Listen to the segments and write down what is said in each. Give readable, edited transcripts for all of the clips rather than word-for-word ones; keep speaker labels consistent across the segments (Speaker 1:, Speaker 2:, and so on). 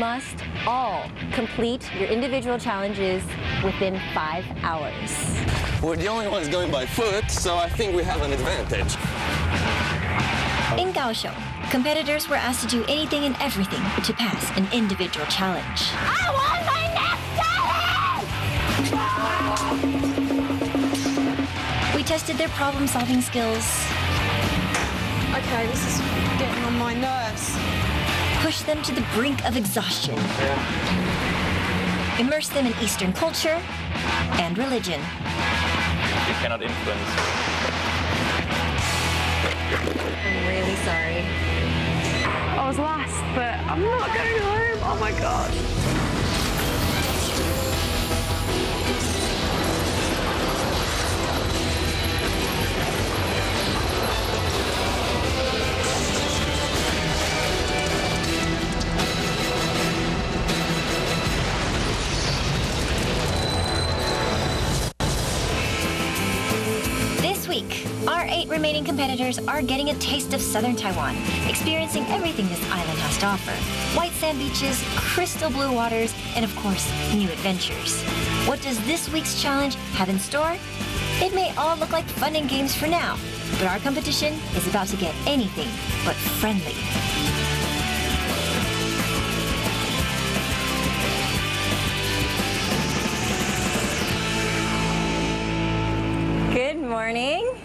Speaker 1: must all complete your individual challenges within 5 hours.
Speaker 2: We're the only ones going by foot, so I think we have an advantage.
Speaker 3: In Kaohsiung, competitors were asked to do anything and everything to pass an individual challenge.
Speaker 1: I want my next challenge!
Speaker 3: We tested their problem-solving skills.
Speaker 4: Okay, this is getting on my nerves.
Speaker 3: Pushed them to the brink of exhaustion. Immersed them in Eastern culture and religion.
Speaker 5: You cannot influence.
Speaker 1: I'm really sorry.
Speaker 4: I was last, but I'm not going home. Oh my God.
Speaker 3: This week, our 8 remaining competitors are getting a taste of southern Taiwan, experiencing everything this island has to offer. White sand beaches, crystal blue waters, and of course, new adventures. What does this week's challenge have in store? It may all look like fun and games for now, but our competition is about to get anything but friendly.
Speaker 1: Good morning.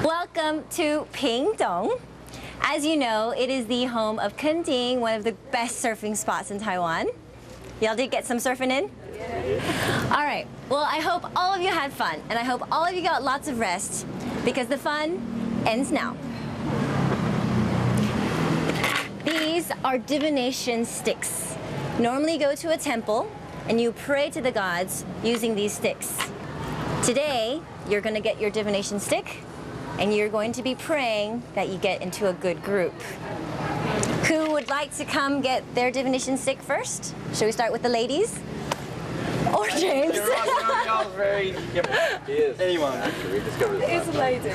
Speaker 1: Welcome to Pingdong. As you know, it is the home of Kending, one of the best surfing spots in Taiwan. Y'all did get some surfing in? Yeah. All right. Well, I hope all of you had fun, and I hope all of you got lots of rest, because the fun ends now. These are divination sticks. Normally you go to a temple and you pray to the gods using these sticks. Today, you're going to get your divination stick, and you're going to be praying that you get into a good group. Who would like to come get their divination stick first? Should we start with the ladies? Or James?
Speaker 5: Anyone.
Speaker 4: It's a lady.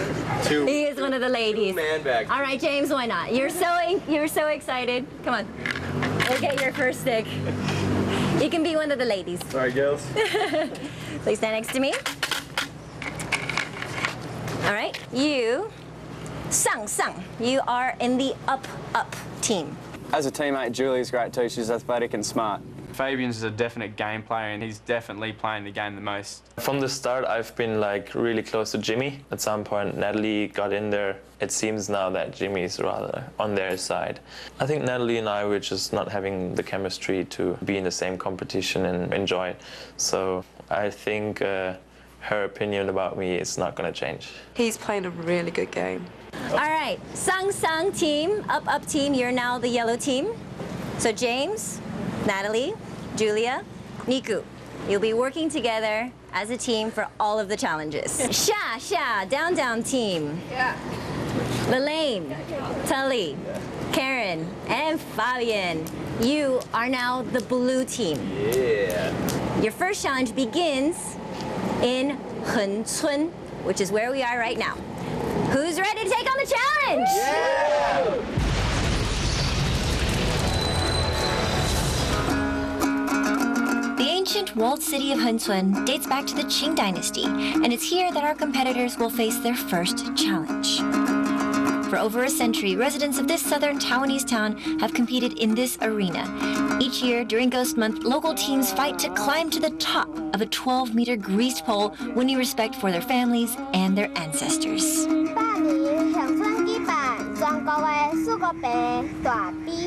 Speaker 1: He is one of the ladies.
Speaker 5: Man bags.
Speaker 1: All right, James, why not? You're so excited. Come on. We'll get your first stick. You can be one of the ladies.
Speaker 5: All right, girls.
Speaker 1: Please stand next to me. All right, you, Sang, you are in the up team.
Speaker 2: As a teammate, Julie's great too. She's athletic and smart.
Speaker 6: Fabian's a definite game player, and he's definitely playing the game the most.
Speaker 5: From the start, I've been like really close to Jimmy. At some point, Natalie got in there. It seems now that Jimmy's rather on their side. I think Natalie and I were just not having the chemistry to be in the same competition and enjoy it. So I think her opinion about me is not going to change.
Speaker 4: He's playing a really good game.
Speaker 1: All right, Sang team, up team, you're now the yellow team. So James, Natalie, Julia, Niku, you'll be working together as a team for all of the challenges. Sha, down team.
Speaker 4: Yeah.
Speaker 1: Lelaine, Tully, Karen, and Fabian, you are now the blue team.
Speaker 5: Yeah.
Speaker 1: Your first challenge begins in Hencun, which is where we are right now. Who's ready to take on the challenge?
Speaker 5: Yeah!
Speaker 3: The ancient walled city of Hencun dates back to the Qing dynasty, and it's here that our competitors will face their first challenge. For over a century, residents of this southern Taiwanese town have competed in this arena. Each year, during Ghost Month, local teams fight to climb to the top of a 12-meter greased pole, winning respect for their families and their ancestors.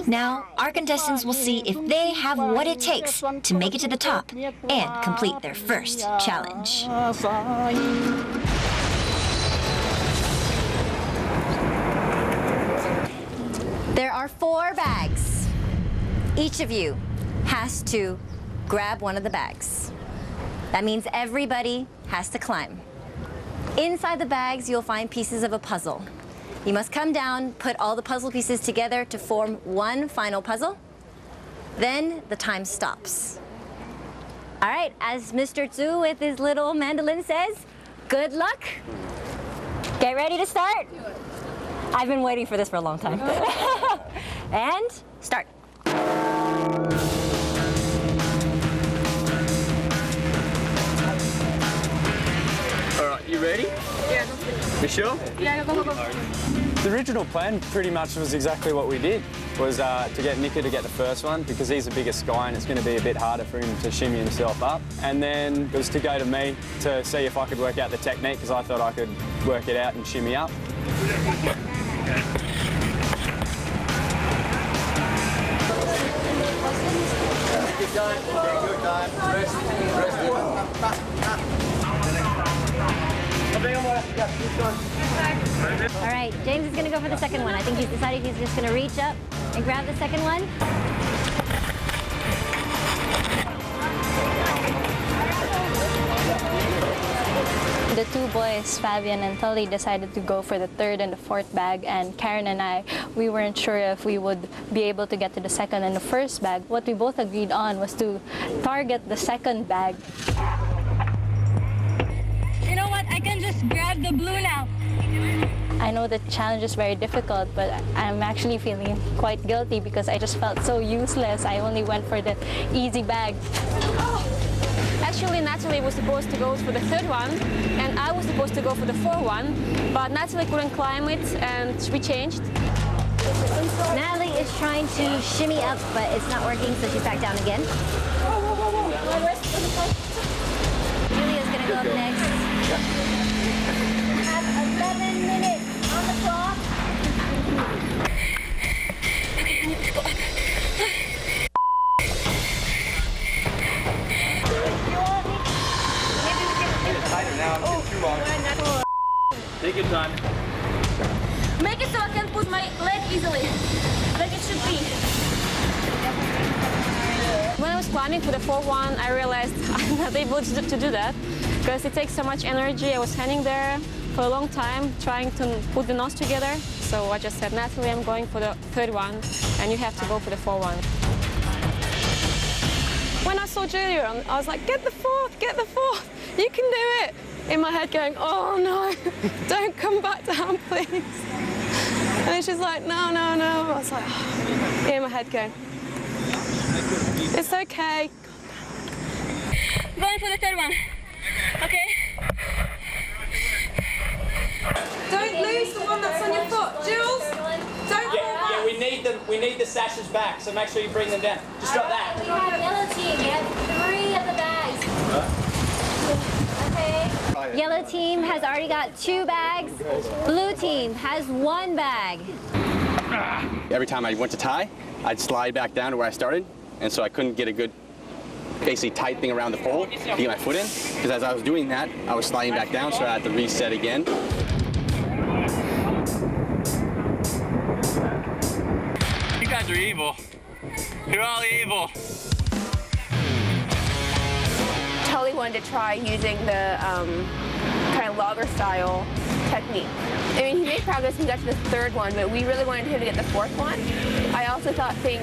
Speaker 3: Now, our contestants will see if they have what it takes to make it to the top and complete their first challenge.
Speaker 1: There are 4 bags. Each of you has to grab one of the bags. That means everybody has to climb. Inside the bags, you'll find pieces of a puzzle. You must come down, put all the puzzle pieces together to form one final puzzle. Then the time stops. All right, as Mr. Zhu with his little mandolin says, good luck. Get ready to start. I've been waiting for this for a long time. And start.
Speaker 6: You sure?
Speaker 4: Yeah, go.
Speaker 6: The original plan pretty much was exactly what we did, was to get Nico to get the first one because he's the biggest guy and it's going to be a bit harder for him to shimmy himself up. And then it was to go to me to see if I could work out the technique because I thought I could work it out and shimmy up.
Speaker 2: Good time. Good time. Rest.
Speaker 1: All right, James is going to go for the second one. I think he's decided he's just going to reach up and grab the second one.
Speaker 7: The two boys, Fabian and Tully, decided to go for the third and the fourth bag, and Karen and I, we weren't sure if we would be able to get to the second and the first bag. What we both agreed on was to target the second bag.
Speaker 8: You know what? I can just grab the blue now.
Speaker 7: I know the challenge is very difficult, but I'm actually feeling quite guilty because I just felt so useless. I only went for the easy bag.
Speaker 4: Actually, Natalie was supposed to go for the third one, and I was supposed to go for the fourth one, but Natalie couldn't climb it, and we changed.
Speaker 1: Natalie is trying to shimmy up, but it's not working, so she's back down again. Julia's going to go up next.
Speaker 8: You have 11 minutes on the clock.
Speaker 6: Take your time.
Speaker 8: Make it so I can put my leg easily, like it should be.
Speaker 4: When I was climbing for the fourth one, I realized I'm not able to do that because it takes so much energy. I was standing there for a long time trying to put the nose together. So I just said, Natalie, I'm going for the third one, and you have to go for the fourth one. When I saw Julia, I was like, get the fourth, you can do it. In my head going, oh no, don't come back down, please. And then she's like, no. I was like, oh. In my head going, it's okay.
Speaker 8: Going for the third one. Okay.
Speaker 4: Don't lose the one that's on your foot, Jules. Don't fall back.
Speaker 9: Yeah, we need the sashes back, so make sure you bring them down. Just drop that.
Speaker 8: We have yellow team. We have 3 of the bags. Okay.
Speaker 1: Yellow team has already got 2 bags. Blue team has 1 bag.
Speaker 10: Every time I went to tie, I'd slide back down to where I started, and so I couldn't get a good, basically tight thing around the pole to get my foot in, because as I was doing that, I was sliding back down, so I had to reset again.
Speaker 9: You guys are evil. You're all evil.
Speaker 11: Tully wanted to try using the kind of logger style technique. I mean, he made progress and got to the third one, but we really wanted him to get the fourth one. I also think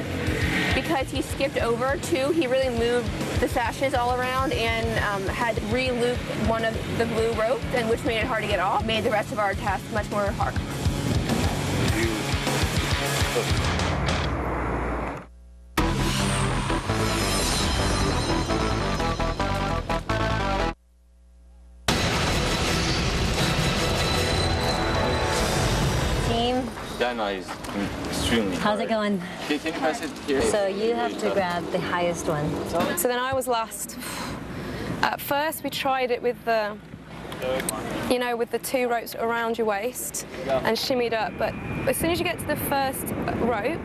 Speaker 11: because he skipped over 2, he really moved the sashes all around and had re-looped one of the blue ropes, and which made it hard to get off, made the rest of our task much more hard.
Speaker 2: Diana is extremely
Speaker 1: How's it going?
Speaker 2: Can you pass it here?
Speaker 1: So you have to grab the highest one.
Speaker 4: So then I was last. At first we tried it with the, with the 2 ropes around your waist and shimmied up, but as soon as you get to the first rope,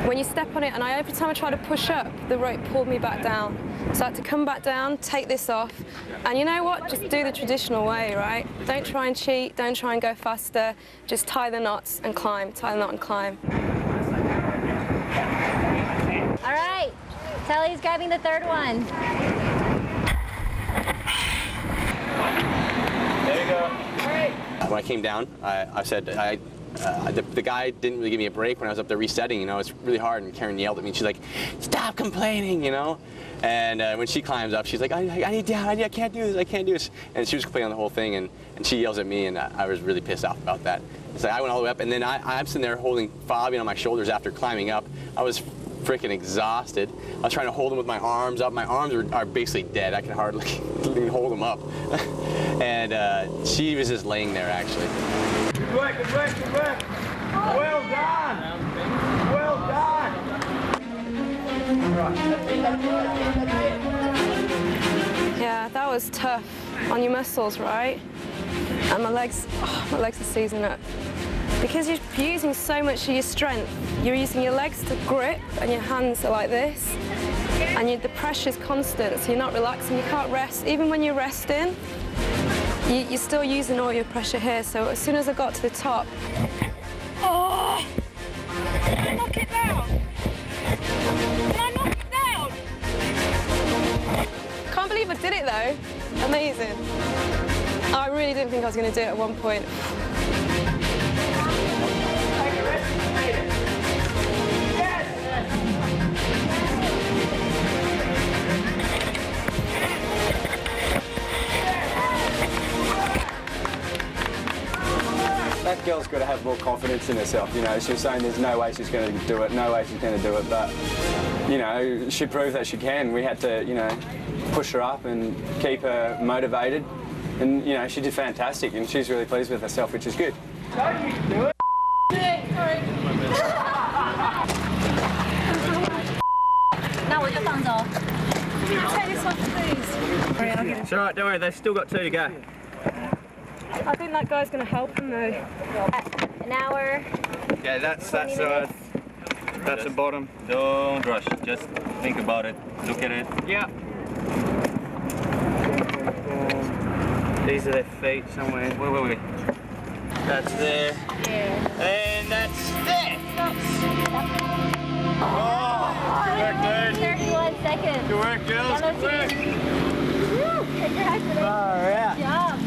Speaker 4: when you step on it, and every time I tried to push up, the rope pulled me back down. So I had to come back down, take this off, and you know what? Just do the traditional way, right? Don't try and cheat, don't try and go faster, just tie the knots and climb, tie the knot and climb.
Speaker 1: All right, Tully's grabbing the third one.
Speaker 6: There you go.
Speaker 10: When I came down, I said, the guy didn't really give me a break when I was up there resetting, it's really hard, and Karen yelled at me, and she's like, stop complaining, And when she climbs up, she's like, I need down, I can't do this, And she was complaining on the whole thing, and she yells at me, and I was really pissed off about that. It's like I went all the way up, and then I'm sitting there holding Fabian on my shoulders after climbing up. I was freaking exhausted. I was trying to hold him with my arms up. My arms are basically dead. I can hardly even hold him up. And she was just laying there, actually.
Speaker 12: Good work, good work, good work. Well done. Well done.
Speaker 4: Yeah, that was tough on your muscles, right? And my legs are seizing up. Because you're using so much of your strength, you're using your legs to grip and your hands are like this. And the pressure's constant, so you're not relaxing, you can't rest. Even when you're resting, you're still using all your pressure here. So as soon as I got to the top, oh! Knock it down! Can I knock it down? Can't believe I did it though. Amazing. I really didn't think I was going to do it at one point.
Speaker 6: That girl's got to have more confidence in herself, you know. She was saying there's no way she's going to do it, no way she's going to do it, but, you know, she proved that she can. We had to, you know, push her up and keep her motivated. And, you know, she did fantastic, and she's really pleased with herself, which is good.
Speaker 12: Don't you do it? Sorry.
Speaker 4: Take this off, please.
Speaker 12: It's all right, don't worry, they've still got 2 to go.
Speaker 4: I think that guy's going to help him though.
Speaker 1: An hour.
Speaker 12: Yeah, that's that side. That's the bottom.
Speaker 9: Don't rush. Just think about it. Look at it.
Speaker 12: Yeah. These are their feet somewhere.
Speaker 9: Wait.
Speaker 12: That's there.
Speaker 1: Yeah.
Speaker 12: And that's there. Oh, good work, dude.
Speaker 1: 31 seconds.
Speaker 12: Good work, girls. Good work.
Speaker 1: Woo! Congratulations.
Speaker 12: All right.
Speaker 1: Good job.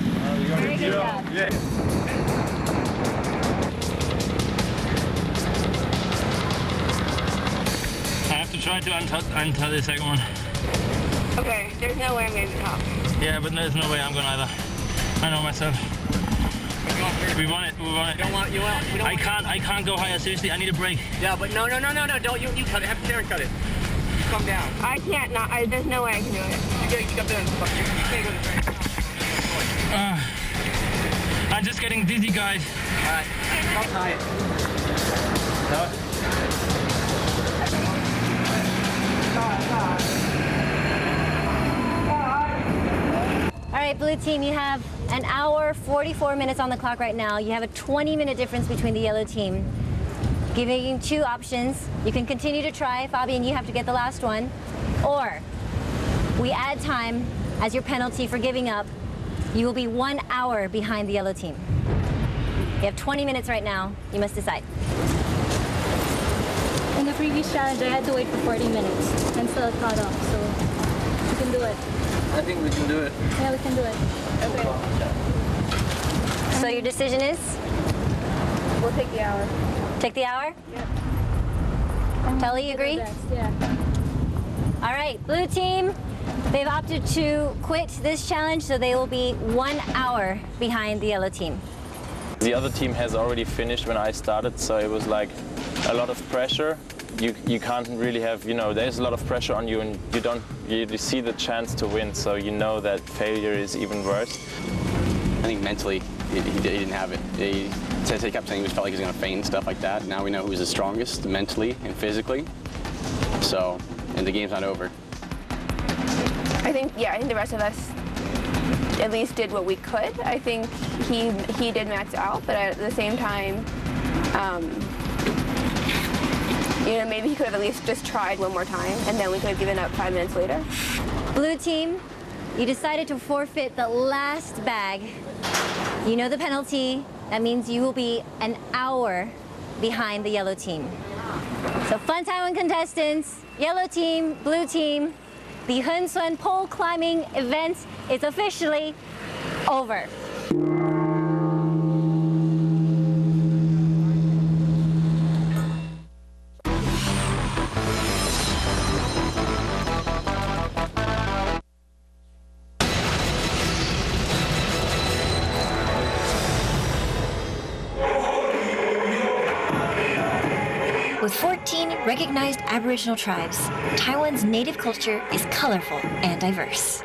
Speaker 1: Very good job.
Speaker 12: Yeah.
Speaker 9: I have to try to untie the second one.
Speaker 11: Okay, there's no way I'm going to the top.
Speaker 9: Yeah, but there's no way I'm going either. I know myself. We want it. I can't go higher. Seriously, I need a break.
Speaker 2: Yeah, but no. Don't you cut it. Have Karen cut it. Come down.
Speaker 11: I can't. There's no way I can do it.
Speaker 2: You got there. You can't go to the
Speaker 9: I'm just getting dizzy, guys.
Speaker 2: All right. I'll tie it. No.
Speaker 1: All right, blue team, you have an hour, 44 minutes on the clock right now. You have a 20-minute difference between the yellow team. Giving you 2 options. You can continue to try. Fabian, you have to get the last one. Or we add time as your penalty for giving up. You will be 1 hour behind the yellow team. You have 20 minutes right now. You must decide.
Speaker 7: In the previous challenge, I had to wait for 40 minutes and still caught up, so we can do it.
Speaker 2: I think we can do it.
Speaker 7: Yeah, we can do it.
Speaker 11: Okay.
Speaker 1: So your decision is?
Speaker 11: We'll take the hour.
Speaker 1: Take the hour?
Speaker 11: Yeah.
Speaker 1: Telly, you agree?
Speaker 7: Yeah.
Speaker 1: All right, blue team, they've opted to quit this challenge, so they will be 1 hour behind the yellow team.
Speaker 5: The other team has already finished when I started, so it was like a lot of pressure. You can't really have, you know, there's a lot of pressure on you and you see the chance to win, so you know that failure is even worse.
Speaker 10: I think mentally, he didn't have it. He kept saying he felt like he was going to faint and stuff like that. Now we know who's the strongest mentally and physically. So, and the game's not over.
Speaker 11: I think the rest of us at least did what we could. I think he did max out, but at the same time, you know, maybe he could have at least just tried one more time, and then we could have given up 5 minutes later.
Speaker 1: Blue team, you decided to forfeit the last bag. You know the penalty. That means you will be an hour behind the yellow team. So Fun Taiwan contestants, yellow team, blue team, the Hunsuan pole climbing event is officially over.
Speaker 3: With 14 recognized Aboriginal tribes, Taiwan's native culture is colorful and diverse.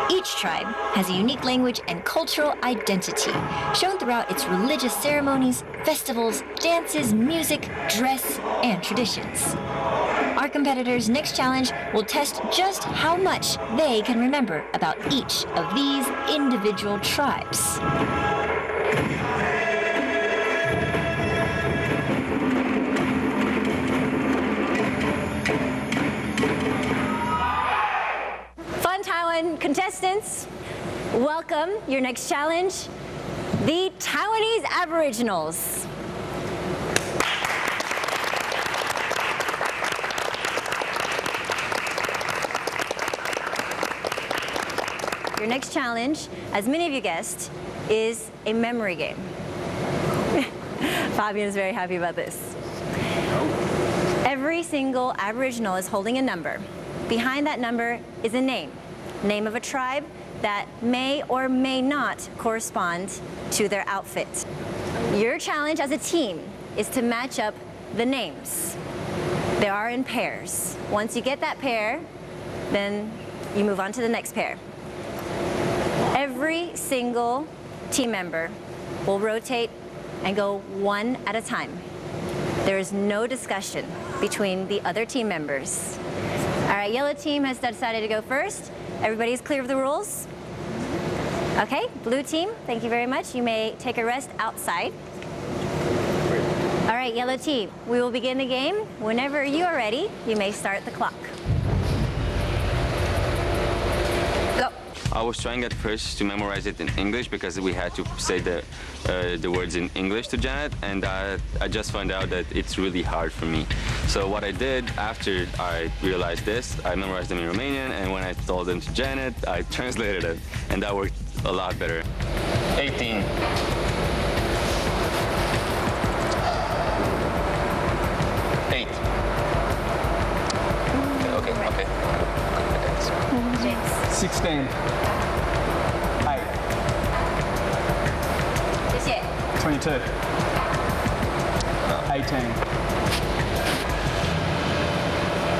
Speaker 3: Each tribe has a unique language and cultural identity, shown throughout its religious ceremonies, festivals, dances, music, dress, and traditions. Our competitors' next challenge will test just how much they can remember about each of these individual tribes.
Speaker 1: Fun Taiwan contestants, welcome your next challenge, the Taiwanese Aboriginals. Your next challenge, as many of you guessed, is a memory game. Fabian is very happy about this. Every single Aboriginal is holding a number. Behind that number is a name of a tribe that may or may not correspond to their outfit. Your challenge as a team is to match up the names. They are in pairs. Once you get that pair, then you move on to the next pair. Every single team member will rotate and go one at a time. There is no discussion between the other team members. All right, yellow team has decided to go first. Everybody's clear of the rules? Okay, blue team, thank you very much. You may take a rest outside. All right, yellow team, we will begin the game. Whenever you are ready, you may start the clock. Go.
Speaker 13: I was trying at first to memorize it in English because we had to say the words in English to Janet, and I just found out that it's really hard for me. So what I did after I realized this, I memorized them in Romanian, and when I told them to Janet, I translated it, and that worked a lot better. 18. 8. Okay.
Speaker 6: 16. 8. 22. 18.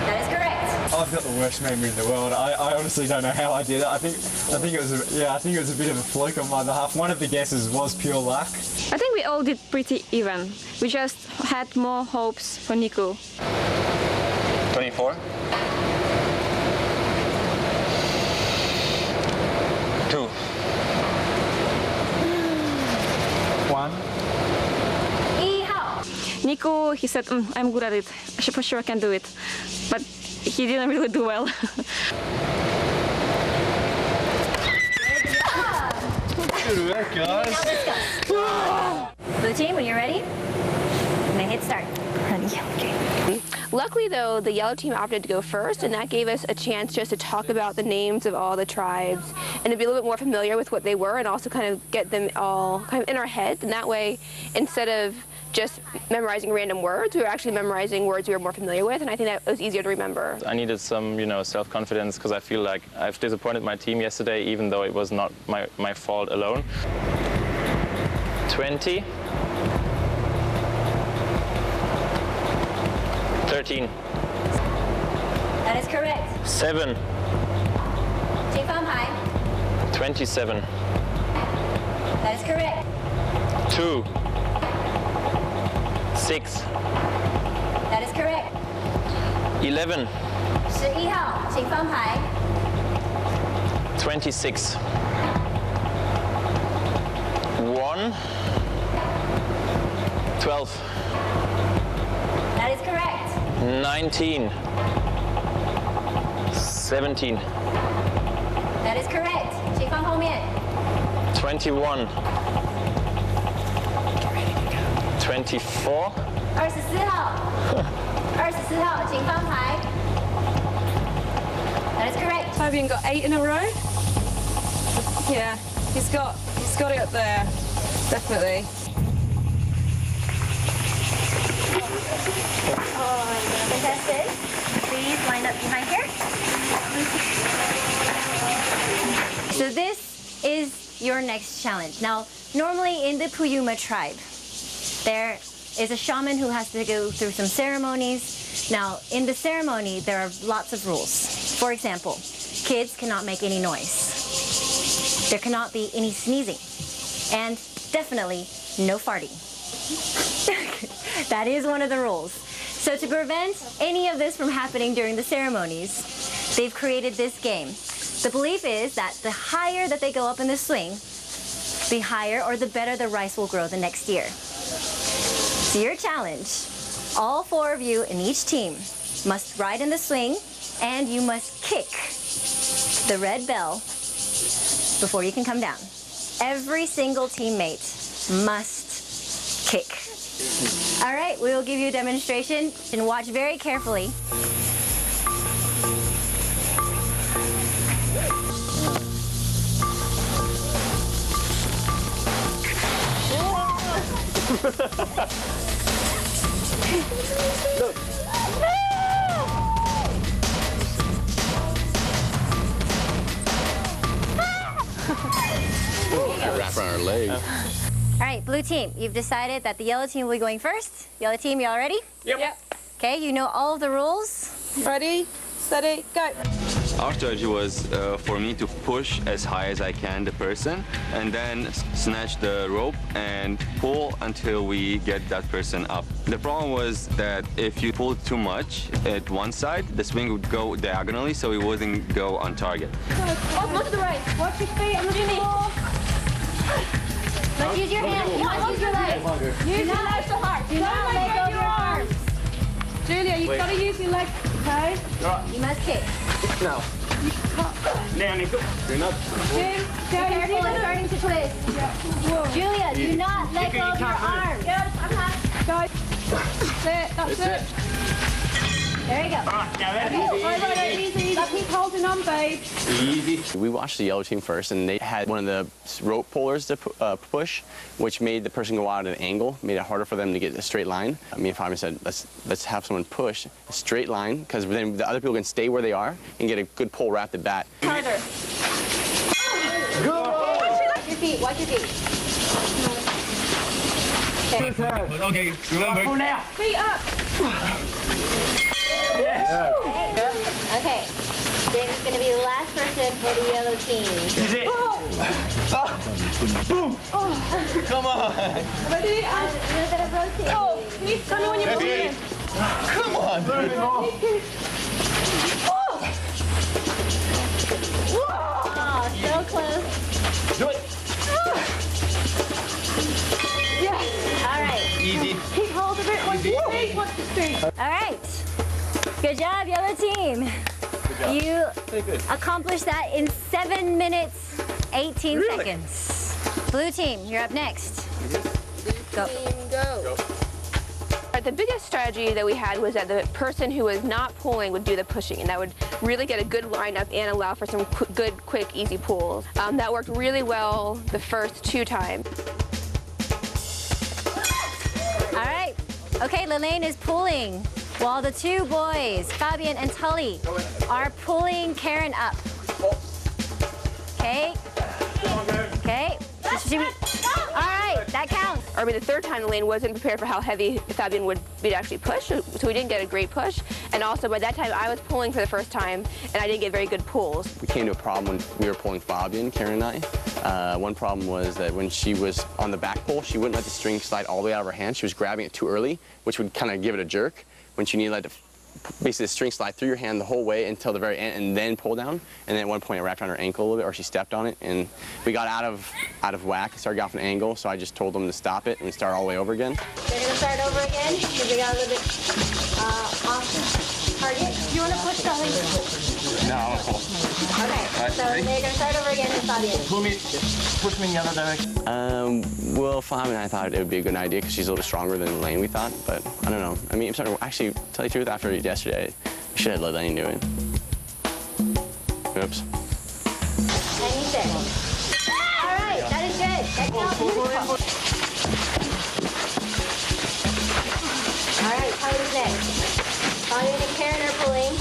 Speaker 1: That is correct.
Speaker 6: I've got the worst memory in the world. I honestly don't know how I did it. I think it was a bit of a fluke on my behalf. One of the guesses was pure luck.
Speaker 14: I think we all did pretty even. We just had more hopes for Niku.
Speaker 13: 24. 2.
Speaker 6: 1.
Speaker 14: Niku, he said, I'm good at it. For sure I can do it. But he didn't really do well.
Speaker 6: Good work, guys.
Speaker 1: Blue team, when you're ready, you may hit start. Ready? Okay.
Speaker 11: Luckily, though, the yellow team opted to go first, and that gave us a chance just to talk about the names of all the tribes and to be a little bit more familiar with what they were and also kind of get them all kind of in our heads. And that way, instead of just memorizing random words, we were actually memorizing words we were more familiar with, and I think that was easier to remember.
Speaker 5: I needed some, self-confidence because I feel like I've disappointed my team yesterday, even though it was not my fault alone. 20. 13.
Speaker 1: That is correct.
Speaker 5: 7. 27.
Speaker 1: That is correct.
Speaker 5: 2. 6.
Speaker 1: That is correct.
Speaker 5: 11.
Speaker 1: 11号，请翻牌。
Speaker 5: 26. 1. 12.
Speaker 1: That is correct.
Speaker 5: 19. 17.
Speaker 1: That is correct. 请放后面。
Speaker 5: 21. 24.
Speaker 1: 24号。24号，请翻牌。That is correct.
Speaker 4: Fabian got 8 in a row. Yeah, he's got it up there, definitely.
Speaker 1: Contestants, please line up behind here. So this is your next challenge. Now, normally in the Puyuma tribe, there is a shaman who has to go through some ceremonies Now, in the ceremony, there are lots of rules. For example, kids cannot make any noise. There cannot be any sneezing. And definitely no farting. That is one of the rules. So to prevent any of this from happening during the ceremonies, they've created this game. The belief is that the higher that they go up in the swing, the higher or the better the rice will grow the next year. So your challenge, all 4 of you in each team must ride in the swing and you must kick the red bell before you can come down. Every single teammate must kick. All right, we will give you a demonstration and watch very carefully.
Speaker 12: Look.
Speaker 10: Wrap around our leg.
Speaker 1: All right, blue team, you've decided that the yellow team will be going first. Yellow team, you all ready?
Speaker 4: Yep.
Speaker 1: Okay, you know all of the rules.
Speaker 4: Ready, steady, go.
Speaker 13: Our strategy was for me to push as high as I can the person and then snatch the rope and pull until we get that person up. The problem was that if you pull too much at one side, the swing would go diagonally, so it wouldn't go on target.
Speaker 8: Watch to the right. Watch your feet. I'm Jimmy. Let's use your hands. Let's use your legs. Use your legs so hard. Do not let go of your arms.
Speaker 4: Julia, you've got to use your legs, okay?
Speaker 1: You must kick.
Speaker 12: No. Now, Nico. You're not.
Speaker 8: Jim, be careful. It's starting to twist. Julia, do not let go of your arms.
Speaker 4: Yes, I'm not. Guys, that's it.
Speaker 1: There you go.
Speaker 4: Easy. Keep holding on, babe.
Speaker 10: Easy. We watched the yellow team first, and they had one of the rope pullers to push, which made the person go out at an angle, made it harder for them to get a straight line. Me and Fabian said, let's have someone push a straight line, because then the other people can stay where they are and get a good pull right at the bat.
Speaker 4: Harder.
Speaker 8: Watch your feet. Watch your feet.
Speaker 9: Okay, remember.
Speaker 4: Feet up.
Speaker 8: Okay. James is going to be the last person for the yellow team.
Speaker 12: Is it? Boom. Come on.
Speaker 4: Ready?
Speaker 8: A little bit of rotate.
Speaker 4: Oh, keep going when you're moving.
Speaker 12: Come on.
Speaker 8: Oh, so close.
Speaker 12: Do it.
Speaker 8: Yes. All right.
Speaker 12: Easy.
Speaker 4: Keep hold of it. Watch your feet. Watch your feet.
Speaker 1: All right. Good job, yellow team. You accomplished that in 7 minutes, 18 seconds. Blue team, you're up next. Go.
Speaker 11: Go. The biggest strategy that we had was that the person who was not pulling would do the pushing, and that would really get a good lineup and allow for some good, quick, easy pulls. That worked really well the first 2 times.
Speaker 1: All right. Okay, Lelaine is pulling while the 2 boys, Fabian and Tully, are pulling Karen up. Okay. Okay. All right, that counts.
Speaker 11: I mean, the 3rd time, Elaine wasn't prepared for how heavy Fabian would be to actually push, so we didn't get a great push. And also, by that time, I was pulling for the first time, and I didn't get very good pulls.
Speaker 10: We came to a problem when we were pulling Fabian, Karen and I. One problem was that when she was on the back pull, she wouldn't let the string slide all the way out of her hand. She was grabbing it too early, which would kind of give it a jerk. When she needed to let basically the string slide through your hand the whole way until the very end, and then pull down. And then at one point, it wrapped around her ankle a little bit, or she stepped on it, and we got out of whack. It started off an angle, so I just told them to stop it and start all the way over again.
Speaker 8: They're going to start over again because we got a little bit off target. You want to push something?
Speaker 10: No, I want to pull.
Speaker 8: Okay, so they're going to start over again and Fabian.
Speaker 12: Push me in the other direction.
Speaker 10: Well, Fabian and I thought it would be a good idea because she's a little stronger than Elaine, we thought, but I don't know. I mean, I'm starting to, actually, to tell you the truth, after yesterday, we should have let Elaine do it. Oops.
Speaker 8: And you said. All right, that is good. That counts. All right, Tyler's next. Fabian and Karen are pulling.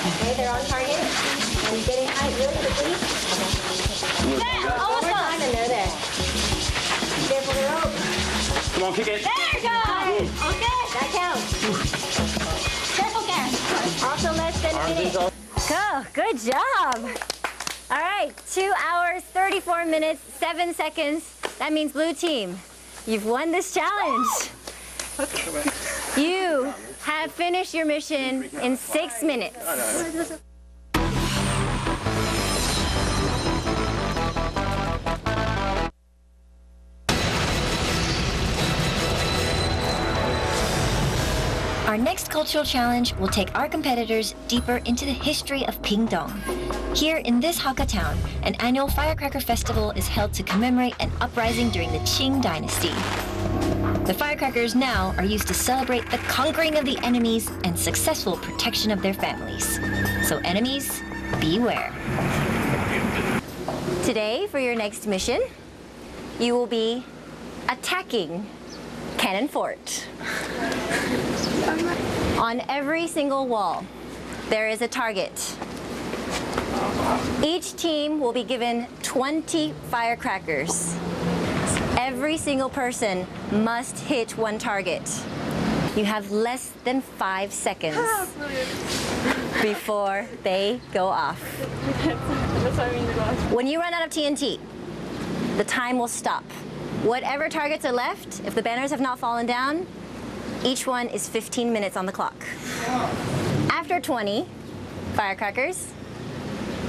Speaker 8: Okay, they're on target. And getting height really quickly. Yeah, almost time and they're there. Careful the rope.
Speaker 12: Come on, kick it.
Speaker 8: There you go. Okay. That counts. Careful, Karen. Also less than a minute.
Speaker 1: Go. Good job. All right, 2 hours, 34 minutes, 7 seconds. That means blue team, you've won this challenge. You have finished your mission in 6 minutes.
Speaker 3: Our next cultural challenge will take our competitors deeper into the history of Pingdong. Here in this Hakka town, an annual firecracker festival is held to commemorate an uprising during the Qing dynasty. The firecrackers now are used to celebrate the conquering of the enemies and successful protection of their families. So enemies, beware.
Speaker 1: Today, for your next mission, you will be attacking Cannon Fort. On every single wall, there is a target. Each team will be given 20 firecrackers. Every single person must hit one target. You have less than 5 seconds before they go off. When you run out of TNT, the time will stop. Whatever targets are left, if the banners have not fallen down, each one is 15 minutes on the clock. After 20 firecrackers,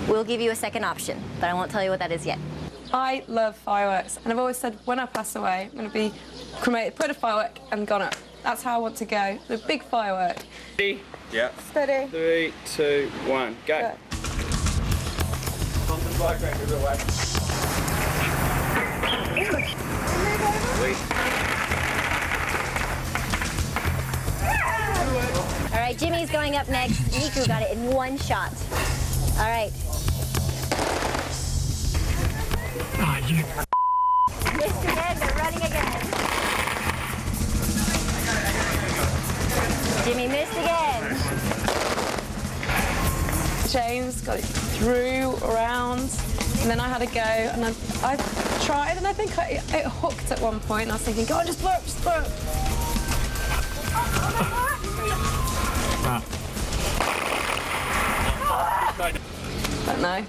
Speaker 1: we'll give you a second option, but I won't tell you what that is yet.
Speaker 4: I love fireworks, and I've always said when I pass away, I'm going to be cremated, put a firework, and gone up. That's how I want to go. The big firework.
Speaker 12: Ready? Yeah.
Speaker 4: Steady.
Speaker 12: 3, 2, 1, go. Pump the firecrackers away.
Speaker 1: All right, Jimmy's going up next. Niku got it in one shot. All right. Missed again, they're running again. Jimmy missed again.
Speaker 4: James got it through, around, and then I had a go, and I tried, and I think it hooked at one point, and I was thinking, go on, just blow it, just blow it. Don't know.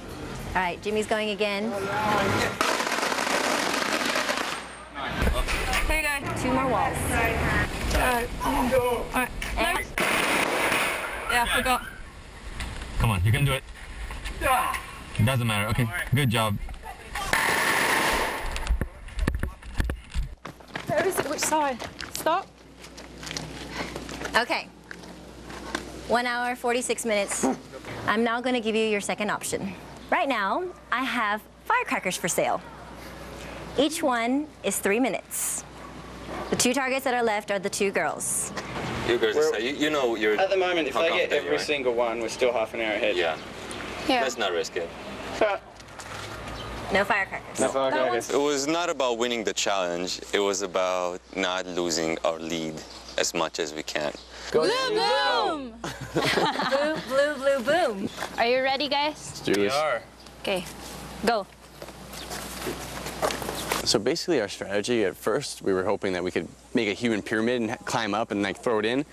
Speaker 1: All right, Jimmy's going again.
Speaker 4: Here you go.
Speaker 1: 2 more walls.
Speaker 4: All right.
Speaker 1: And
Speaker 4: Yeah, I forgot.
Speaker 9: Come on, you can do it. It doesn't matter. Okay, good job.
Speaker 4: Where is it? Which side? Stop.
Speaker 1: Okay. 1 hour, 46 minutes. I'm now going to give you your second option. Right now, I have firecrackers for sale. Each one is 3 minutes. The 2 targets that are left are the 2 girls.
Speaker 13: You girls decide. You know you're...
Speaker 12: At the moment, if they get every single one, we're still half an hour ahead.
Speaker 13: Yeah.
Speaker 4: Yeah.
Speaker 13: Let's not risk it.
Speaker 1: No firecrackers.
Speaker 12: No firecrackers.
Speaker 13: It was not about winning the challenge. It was about not losing our lead as much as we can.
Speaker 7: Blue boom!
Speaker 1: Blue, blue, blue, boom.
Speaker 7: Are you ready, guys?
Speaker 10: We are.
Speaker 7: Okay, go.
Speaker 10: So basically our strategy at first, we were hoping that we could make a human pyramid and climb up and like throw it in,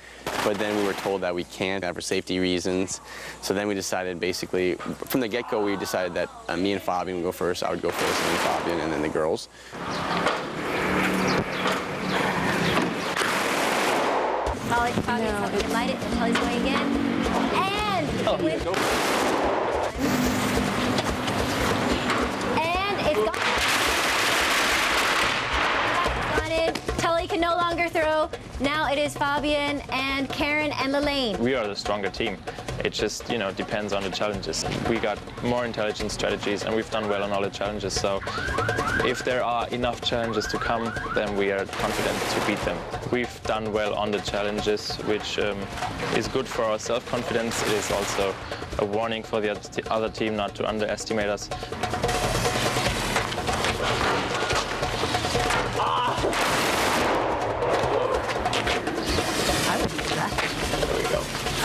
Speaker 10: but then we were told that we can't for safety reasons. So then we decided basically, from the get-go, we decided that me and Fabian would go first, I would go first, and then Fabian, and then the girls.
Speaker 1: Fabian's light it, and Tully's going again. And with... And it's gone. Got it. Tully can no longer throw. Now it is Fabian and Karen and Lelaine.
Speaker 5: We are the stronger team. It just, you know, depends on the challenges. We got more intelligent strategies and we've done well on all the challenges. So if there are enough challenges to come, then we are confident to beat them. We've done well on the challenges, which is good for our self-confidence. It is also a warning for the other team not to underestimate us.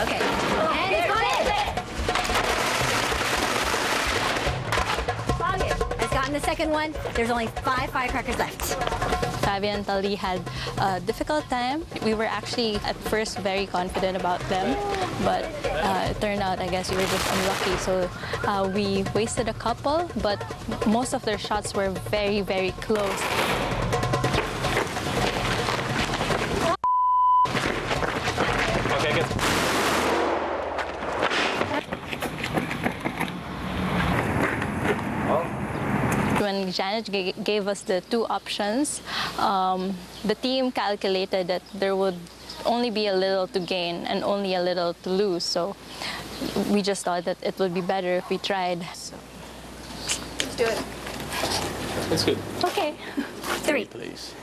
Speaker 1: Okay. And it's got it. Fabian has gotten the second one. There's only 5 firecrackers left.
Speaker 7: Fabian and Tali had a difficult time. We were actually at first very confident about them, but it turned out, I guess, we were just unlucky. So we wasted a couple, but most of their shots were very, very close.
Speaker 5: Okay, good.
Speaker 7: When Janet gave us the two options, the team calculated that there would only be a little to gain and only a little to lose. So we just thought that it would be better if we tried. So.
Speaker 11: Let's do it.
Speaker 5: That's good.
Speaker 7: Okay.
Speaker 10: 3, please.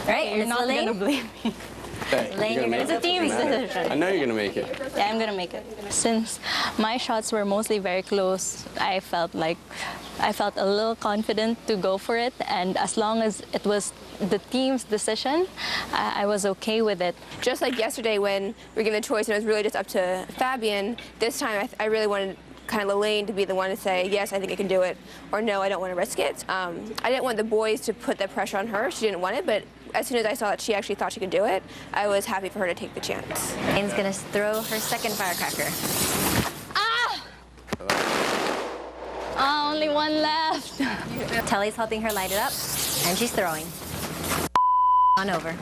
Speaker 1: Right,
Speaker 7: You're not going to blame me.
Speaker 10: Hey,
Speaker 7: It's a team's decision.
Speaker 10: I know you're gonna make it.
Speaker 7: Yeah, I'm gonna make it. Since my shots were mostly very close, I felt a little confident to go for it, and as long as it was the team's decision, I was okay with it.
Speaker 11: Just like yesterday when we were given a choice and it was really just up to Fabian, this time I really wanted kind of Lelaine to be the one to say, yes, I think I can do it, or no, I don't want to risk it. I didn't want the boys to put that pressure on her. She didn't want it, but as soon as I saw that she actually thought she could do it, I was happy for her to take the chance.
Speaker 1: Lane's gonna throw her second firecracker.
Speaker 7: Ah! Oh, only one left.
Speaker 1: Telly's helping her light it up, and she's throwing. On over.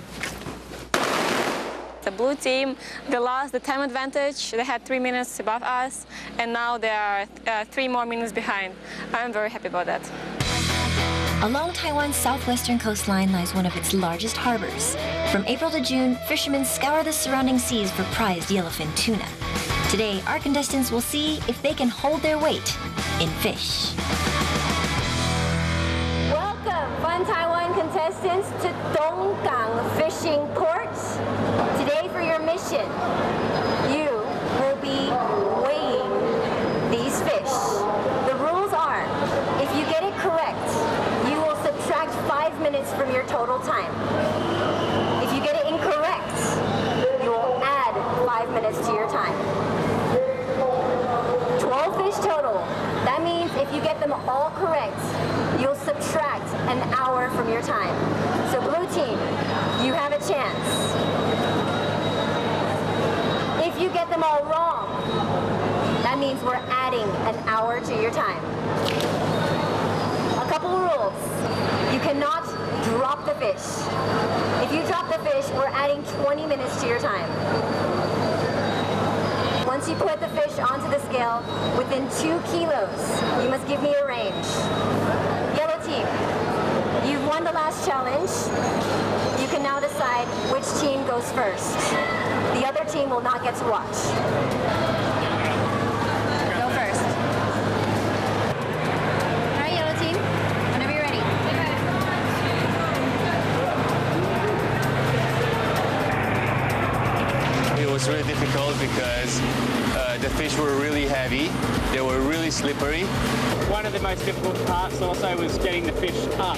Speaker 14: The blue team, they lost the time advantage. They had 3 minutes above us, and now they are 3 more minutes behind. I'm very happy about that.
Speaker 3: Along Taiwan's southwestern coastline lies one of its largest harbors. From April to June, fishermen scour the surrounding seas for prized yellowfin tuna. Today, our contestants will see if they can hold their weight in fish.
Speaker 8: Welcome, Fun Taiwan contestants, to Donggang Fishing Port. Today for your mission, you will be weighing these fish. The rules are, if you get it correct, you will subtract 5 minutes from your total time. If you get it incorrect, you will add 5 minutes to your time. 12 fish total. That means if you get them all correct, you'll subtract an hour from your time. So blue team, you have a chance. If you get them all wrong, that means we're adding an hour to your time. A couple rules. You cannot drop the fish. If you drop the fish, we're adding 20 minutes to your time. Once you put the fish onto the scale, within 2 kilos, you must give me a range. Yellow team, you've won the last challenge. You can now decide which team goes first. The other team will not get to watch.
Speaker 1: Go first. All right, yellow team, whenever you're ready.
Speaker 13: It was really difficult because the fish were really heavy, they were really slippery.
Speaker 6: One of the most difficult parts also was getting the fish up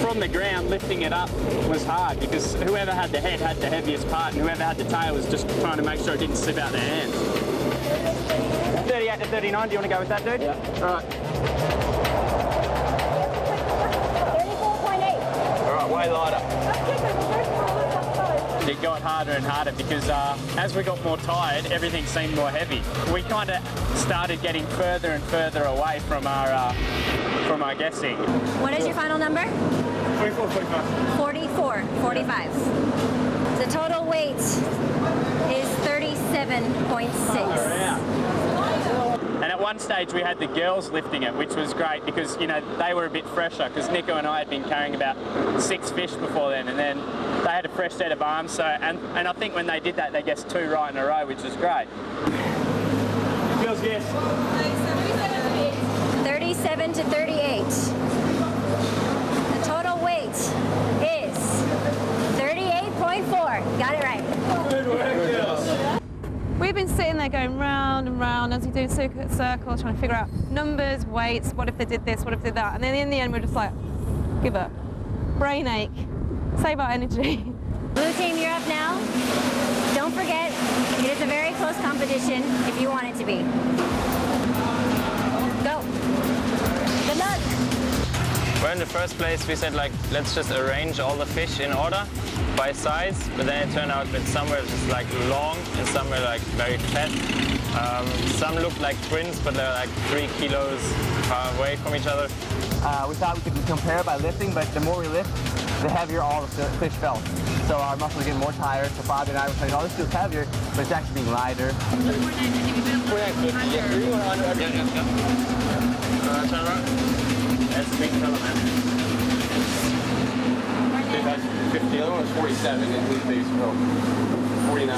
Speaker 6: from the ground. Lifting it up was hard because whoever had the head had the heaviest part, and whoever had the tail was just trying to make sure it didn't slip out their hands. 38 to 39, do you want to go with that, dude? Yeah. All right.
Speaker 8: 34.8.
Speaker 6: All right, way lighter. It got harder and harder because as we got more tired, everything seemed more heavy. We kind of started getting further and further away from our guessing.
Speaker 1: What is your final number?
Speaker 6: 44, 45.
Speaker 1: 44, 45. The total weight is 37.6.
Speaker 6: And at one stage we had the girls lifting it, which was great because, you know, they were a bit fresher because Nico and I had been carrying about 6 fish before then, and then they had a fresh set of arms. So, and I think when they did that, they guessed 2 right in a row, which was great. Girls guess.
Speaker 1: 37 to 38. The total weight is 38.4. Got it right.
Speaker 6: Good work, girls.
Speaker 4: We've been sitting there going round and round as we do circles, trying to figure out numbers, weights, what if they did this, what if they did that. And then in the end, we're just like, give up. Brain ache. Save our energy.
Speaker 1: Blue team, you're up now. Don't forget, it is a very close competition if you want it to be. Go. Good luck.
Speaker 5: in the first place we said like, let's just arrange all the fish in order by size, but then it turned out that some were just like long and some were like very fat. Some looked like twins, but they're like 3 kilos far away from each other.
Speaker 15: We thought we could compare by lifting, but the more we lift, the heavier all the fish felt. So our muscles are getting more tired. So Bobby and I were saying, oh, this feels heavier, but it's actually being lighter.
Speaker 5: Turn around. That's a big fella, man.
Speaker 10: That's 50. The other one was 47, and his base was 49.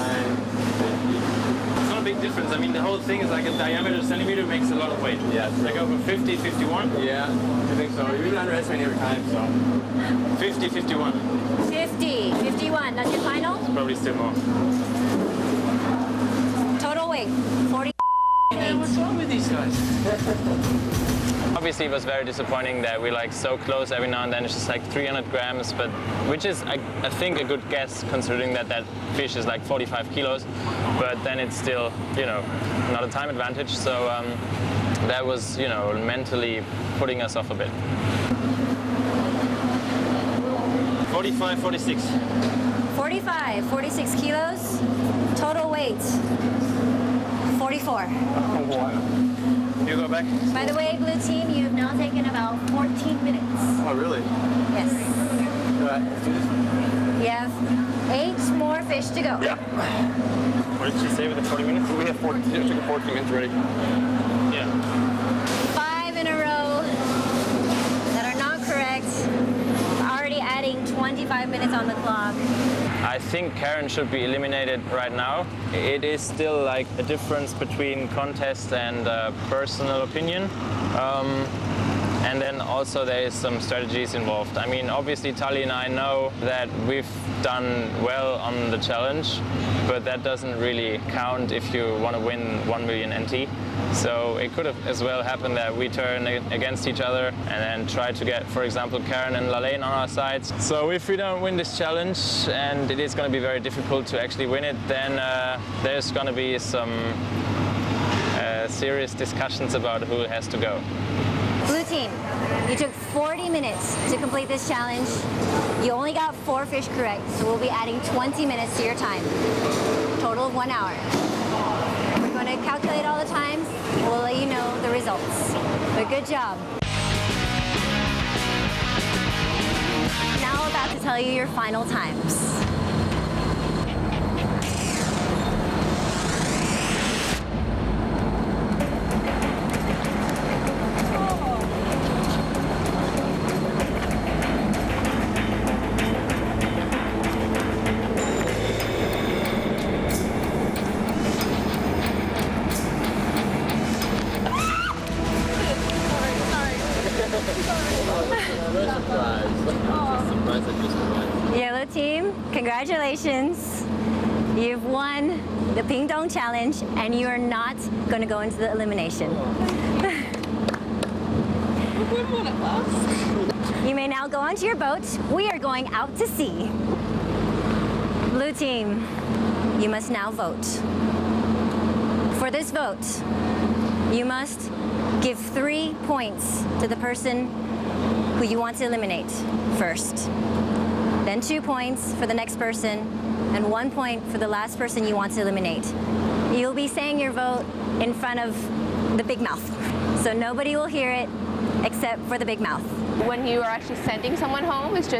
Speaker 9: It's not a big difference. I mean, the whole thing is like a diameter centimeter makes a lot of weight.
Speaker 10: Yeah.
Speaker 9: Like over 50, 51?
Speaker 10: Yeah, I think so. You've been underestimating every time, so.
Speaker 9: 50, 51.
Speaker 1: 50, 51. That's your final?
Speaker 9: It's probably still more.
Speaker 1: Total weight, 40.
Speaker 9: What's wrong with these guys?
Speaker 5: Obviously, it was very disappointing that we're like so close every now and then. It's just like 300 grams, but which is, I think, a good guess considering that that fish is like 45 kilos. But then it's still, you know, not a time advantage. So that was, you know, mentally putting us off a bit.
Speaker 9: 45, 46.
Speaker 1: 45, 46 kilos. Total weight, 44.
Speaker 9: You go back.
Speaker 1: By the way, blue team, you have now taken about 14 minutes.
Speaker 10: Oh, really?
Speaker 1: Yes.
Speaker 10: Let's do this.
Speaker 1: You have 8 more fish to go.
Speaker 10: Yeah.
Speaker 9: What did she say with the 40 minutes?
Speaker 10: We have 14, it took 14 minutes already.
Speaker 9: Yeah.
Speaker 1: 5 in a row that are not correct. Already adding 25 minutes on the clock.
Speaker 5: I think Karen should be eliminated right now. It is still like a difference between contest and personal opinion. And then also there is some strategies involved. I mean, obviously Tali and I know that we've done well on the challenge, but that doesn't really count if you want to win 1 million NT. So it could have as well happened that we turn against each other and then try to get, for example, Karen and Lalaine on our sides. So if we don't win this challenge, and it is going to be very difficult to actually win it, then there's going to be some serious discussions about who has to go.
Speaker 1: Blue team, you took 40 minutes to complete this challenge. You only got 4 fish correct, so we'll be adding 20 minutes to your time. Total of 1 hour. We're going to calculate all the times. We'll let you know the results. But good job. Now I'm about to tell you your final times. Yellow team, congratulations. You've won the Ping Dong Challenge and you are not going to go into the elimination. You may now go onto your boat. We are going out to sea. Blue team, you must now vote. For this vote, you must give 3 points to the person who you want to eliminate first. Then 2 points for the next person, and 1 point for the last person you want to eliminate. You'll be saying your vote in front of the big mouth, so nobody will hear it except for the big mouth.
Speaker 11: When you are actually sending someone home, it's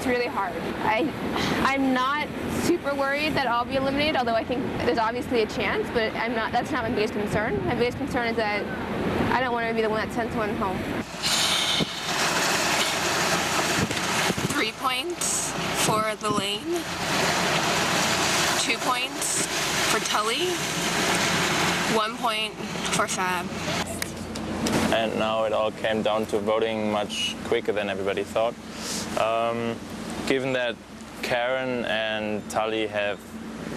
Speaker 11: really hard. I'm not super worried that I'll be eliminated, although I think there's obviously a chance, but that's not my biggest concern. My biggest concern is that I don't want to be the one that sends someone home.
Speaker 16: 3 points for the lane, 2 points for Tully, 1 point for Fab.
Speaker 5: And now it all came down to voting much quicker than everybody thought. Given that Karen and Tali have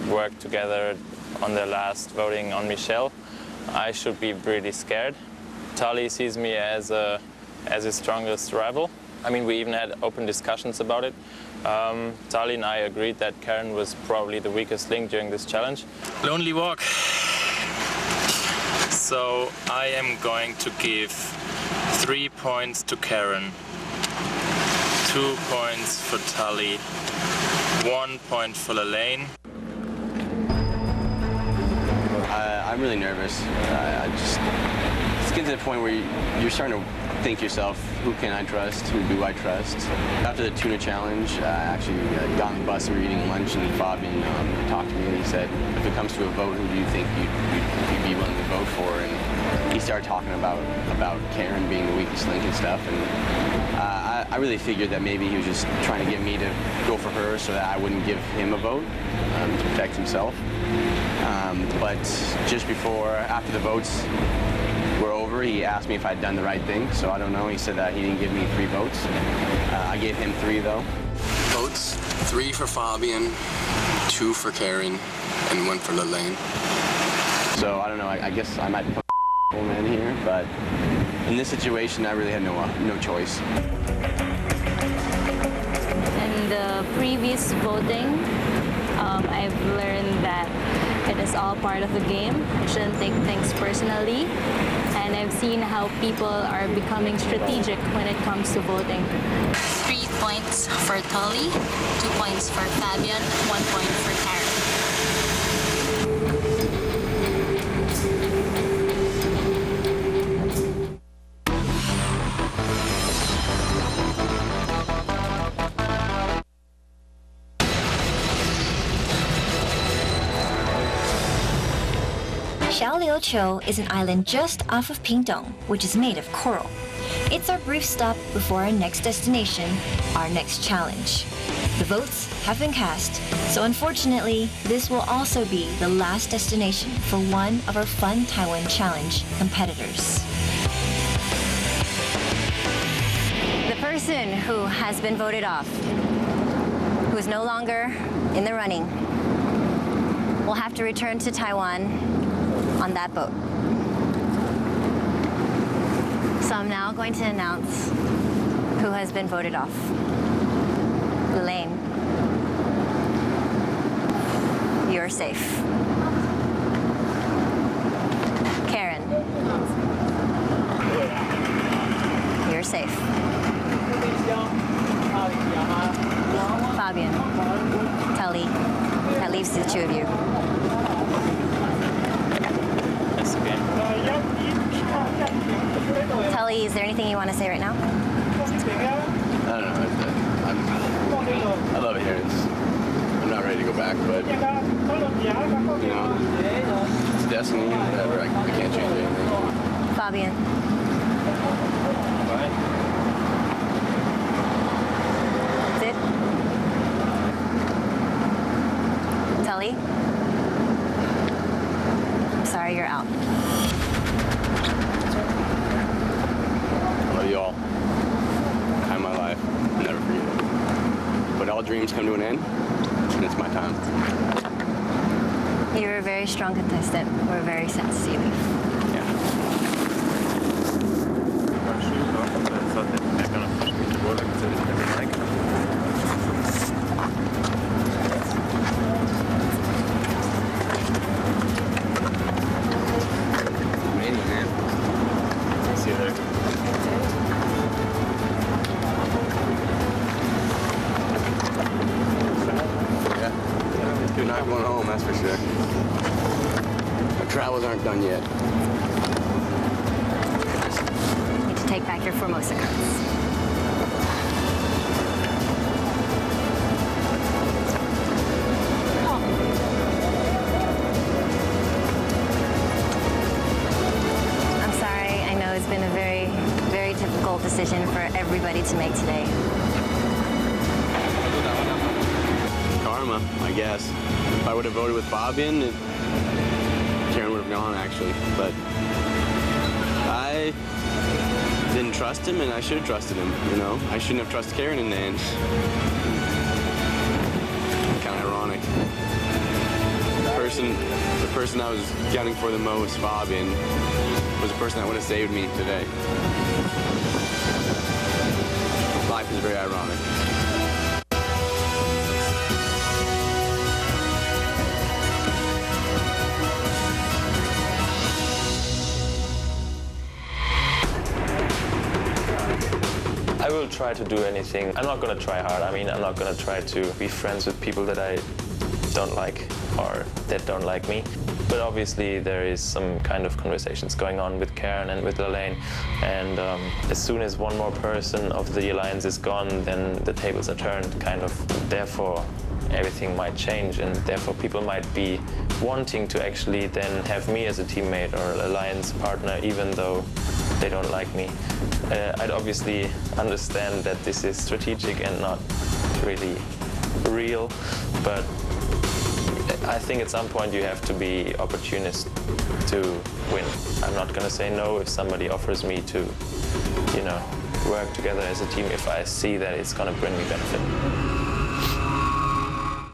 Speaker 5: worked together on their last voting on Michelle, I should be pretty scared. Tali sees me as his strongest rival. I mean, we even had open discussions about it. Tali and I agreed that Karen was probably the weakest link during this challenge. Lonely walk. So I am going to give 3 points to Karen, 2 points for Tully, 1 point for Elaine.
Speaker 10: I'm really nervous. It's getting to the point where you're starting to think yourself, who can I trust? Who do I trust? After the tuna challenge, I actually got on the bus, we were eating lunch, and Fabian talked to me and he said, if it comes to a vote, who do you think you'd be willing to vote for? And he started talking about Karen being the weakest link and stuff. And I really figured that maybe he was just trying to get me to go for her so that I wouldn't give him a vote to protect himself. But just after the votes were over, he asked me if I'd done the right thing, so I don't know. He said that he didn't give me 3 votes. I gave him 3 though.
Speaker 2: Votes, 3 for Fabian, 2 for Karen, and 1 for Elaine.
Speaker 10: So I don't know, I guess I might put in here, but in this situation I really had no choice.
Speaker 7: In the previous voting, I've learned that it is all part of the game. I shouldn't take things personally. And I've seen how people are becoming strategic when it comes to voting.
Speaker 17: 3 points for Tully, 2 points for Fabian, 1 point for Karen.
Speaker 3: Xiaoliuqiu is an island just off of Pingdong, which is made of coral. It's our brief stop before our next destination, our next challenge. The votes have been cast, so unfortunately, this will also be the last destination for one of our Fun Taiwan Challenge competitors.
Speaker 1: The person who has been voted off, who is no longer in the running, will have to return to Taiwan on that boat. So I'm now going to announce who has been voted off. Elaine, you're safe. Karen, you're safe. Fabian, Tully, that leaves the 2 of you. Tully, is there anything you want to say right now?
Speaker 10: I don't know. I love it here. I'm not ready to go back, but you know, it's destiny. Whatever. I can't change anything.
Speaker 1: Fabian. That's it? Tully? I'm sorry, you're out.
Speaker 10: I love you all. Time of my life. I'll never forget it. But all dreams come to an end, and it's my time.
Speaker 1: You're a very strong contestant. We're very sad to see you leave.
Speaker 10: Amazing, man. See you there. Yeah. You're not going home, that's for sure. Our travels aren't done yet.
Speaker 1: You need to take back your Formosa cards. I'm sorry. I know it's been a very, very difficult decision for everybody to make today.
Speaker 10: Karma, I guess. If I would have voted with Fabian, Karen would have gone, actually. But I didn't trust him, and I should have trusted him, you know? I shouldn't have trusted Karen in the end. Kind of ironic. The person I was gunning for the most, Fabian, was the person that would have saved me today. Life is very ironic.
Speaker 5: will try to do anything. I'm not going to try hard. I mean, I'm not going to try to be friends with people that I don't like or that don't like me. But obviously there is some kind of conversations going on with Karen and with Elaine. And as soon as one more person of the alliance is gone, then the tables are turned, kind of. Therefore, everything might change, and therefore people might be wanting to actually then have me as a teammate or alliance partner, even though they don't like me. I'd obviously understand that this is strategic and not really real, but I think at some point you have to be opportunist to win. I'm not going to say no if somebody offers me to, work together as a team if I see that it's going to bring me benefit.